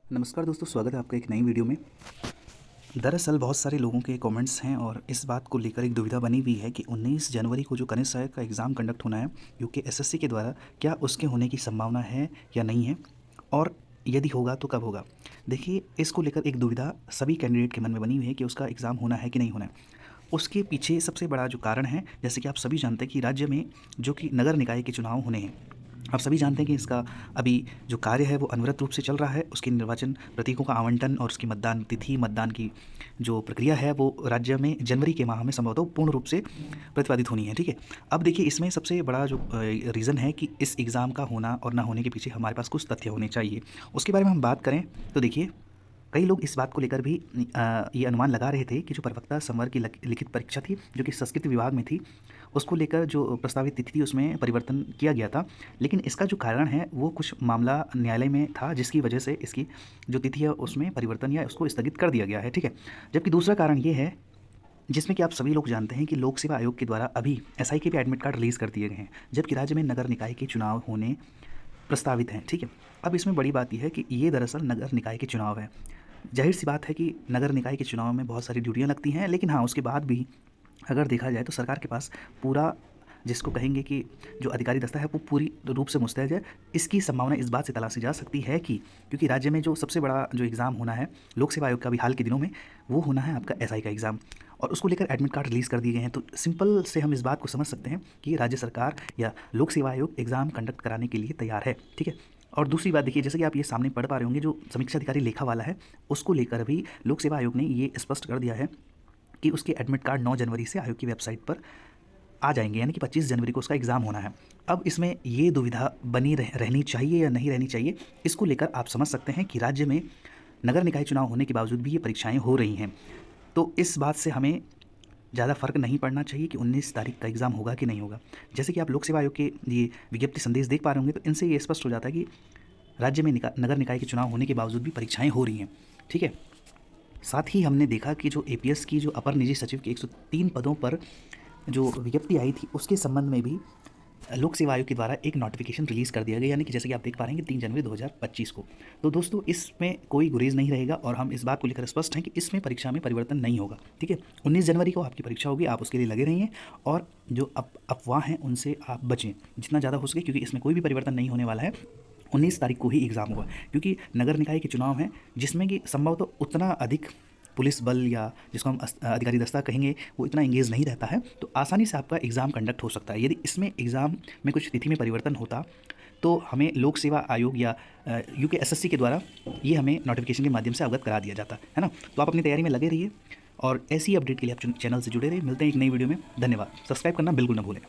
नमस्कार दोस्तों, स्वागत है आपका एक नई वीडियो में। दरअसल बहुत सारे लोगों के कमेंट्स हैं और इस बात को लेकर एक दुविधा बनी हुई है कि 19 जनवरी को जो कनिष्ठ सहायक का एग्ज़ाम कंडक्ट होना है यूके एसएससी के द्वारा, क्या उसके होने की संभावना है या नहीं है, और यदि होगा तो कब होगा। देखिए, इसको लेकर एक दुविधा सभी कैंडिडेट के मन में बनी हुई है कि उसका एग्ज़ाम होना है कि नहीं होना है। उसके पीछे सबसे बड़ा जो कारण है, जैसे कि आप सभी जानते हैं कि राज्य में जो कि नगर निकाय के चुनाव होने हैं, आप सभी जानते हैं कि इसका अभी जो कार्य है वो अनवरत रूप से चल रहा है। उसके निर्वाचन प्रतीकों का आवंटन और उसकी मतदान तिथि, मतदान की जो प्रक्रिया है वो राज्य में जनवरी के माह में संभवतः पूर्ण रूप से प्रतिपादित होनी है। ठीक है। अब देखिए, इसमें सबसे बड़ा जो रीज़न है कि इस एग्ज़ाम का होना और ना होने के पीछे हमारे पास कुछ तथ्य होने चाहिए। उसके बारे में हम बात करें तो देखिए, कई लोग इस बात को लेकर भी ये अनुमान लगा रहे थे कि जो प्रवक्ता संवर्ग की लिखित परीक्षा थी, जो कि संस्कृत विभाग में थी, उसको लेकर जो प्रस्तावित तिथि थी उसमें परिवर्तन किया गया था। लेकिन इसका जो कारण है वो कुछ मामला न्यायालय में था, जिसकी वजह से इसकी जो तिथि है उसमें परिवर्तन या उसको स्थगित कर दिया गया है। ठीक है। जबकि दूसरा कारण ये है, जिसमें कि आप सभी लोग जानते हैं कि लोक सेवा आयोग के द्वारा अभी एसआई के भी एडमिट कार्ड रिलीज़ कर दिए गए हैं, जबकि राज्य में नगर निकाय के चुनाव होने प्रस्तावित हैं। ठीक है। अब इसमें बड़ी बात यह है कि ये दरअसल नगर निकाय के चुनाव है। जाहिर सी बात है कि नगर निकाय के चुनाव में बहुत सारी ड्यूटियाँ लगती हैं, लेकिन हाँ, उसके बाद भी अगर देखा जाए तो सरकार के पास पूरा, जिसको कहेंगे कि जो अधिकारी दस्ता है, वो पूरी रूप से मुस्तैद है। इसकी संभावना इस बात से तलाशी जा सकती है कि क्योंकि राज्य में जो सबसे बड़ा जो एग्ज़ाम होना है लोक सेवा आयोग का भी हाल के दिनों में, वो होना है आपका एसआई का एग्ज़ाम, और उसको लेकर एडमिट कार्ड रिलीज़ कर दिए गए हैं। तो सिंपल से हम इस बात को समझ सकते हैं कि राज्य सरकार या लोक सेवा आयोग एग्ज़ाम कंडक्ट कराने के लिए तैयार है। ठीक है। और दूसरी बात देखिए, जैसे कि आप ये सामने पढ़ पा रहे होंगे, जो समीक्षा अधिकारी लेखा वाला है, उसको लेकर भी लोक सेवा आयोग ने ये स्पष्ट कर दिया है कि उसके एडमिट कार्ड 9 जनवरी से आयोग की वेबसाइट पर आ जाएंगे, यानी कि 25 जनवरी को उसका एग्ज़ाम होना है। अब इसमें ये दुविधा बनी रहनी चाहिए या नहीं रहनी चाहिए, इसको लेकर आप समझ सकते हैं कि राज्य में नगर निकाय चुनाव होने के बावजूद भी ये परीक्षाएं हो रही हैं। तो इस बात से हमें ज़्यादा फ़र्क नहीं पड़ना चाहिए कि 19 तारीख का एग्ज़ाम होगा कि नहीं होगा। जैसे कि आप लोक सेवा आयोग के ये विज्ञप्ति संदेश देख पा रहे होंगे, तो इनसे ये स्पष्ट हो जाता है कि राज्य में नगर निकाय के चुनाव होने के बावजूद भी परीक्षाएं हो रही हैं। ठीक है। साथ ही हमने देखा कि जो एपीएस की जो अपर निजी सचिव के 103 पदों पर जो विज्ञप्ति आई थी, उसके संबंध में भी लोक सेवा आयोग के द्वारा एक नोटिफिकेशन रिलीज़ कर दिया गया, यानी कि जैसे कि आप देख पा रहे हैं कि 3 जनवरी 2025 को। तो दोस्तों, इसमें कोई गुरेज नहीं रहेगा और हम इस बात को लेकर स्पष्ट हैं कि इसमें परीक्षा में परिवर्तन नहीं होगा। ठीक है। 19 जनवरी को आपकी परीक्षा होगी, आप उसके लिए लगे रहिए और जो अफवाह हैं उनसे आप बचें जितना ज़्यादा हो सके, क्योंकि इसमें कोई भी परिवर्तन नहीं होने वाला है। 19 तारीख को ही एग्ज़ाम होगा, क्योंकि नगर निकाय के चुनाव हैं जिसमें कि संभवतः उतना अधिक पुलिस बल या जिसको हम अधिकारी दस्ता कहेंगे, वो इतना एंगेज नहीं रहता है, तो आसानी से आपका एग्ज़ाम कंडक्ट हो सकता है। यदि इसमें एग्ज़ाम में कुछ तिथि में परिवर्तन होता तो हमें लोक सेवा आयोग या यूके एसएससी के द्वारा ये हमें नोटिफिकेशन के माध्यम से अवगत करा दिया जाता है ना। तो आप अपनी तैयारी में लगे रहिए और ऐसी अपडेट के लिए आप चैनल से जुड़े रहिए। मिलते हैं एक नई वीडियो में। धन्यवाद। सब्सक्राइब करना बिल्कुल ना भूलें।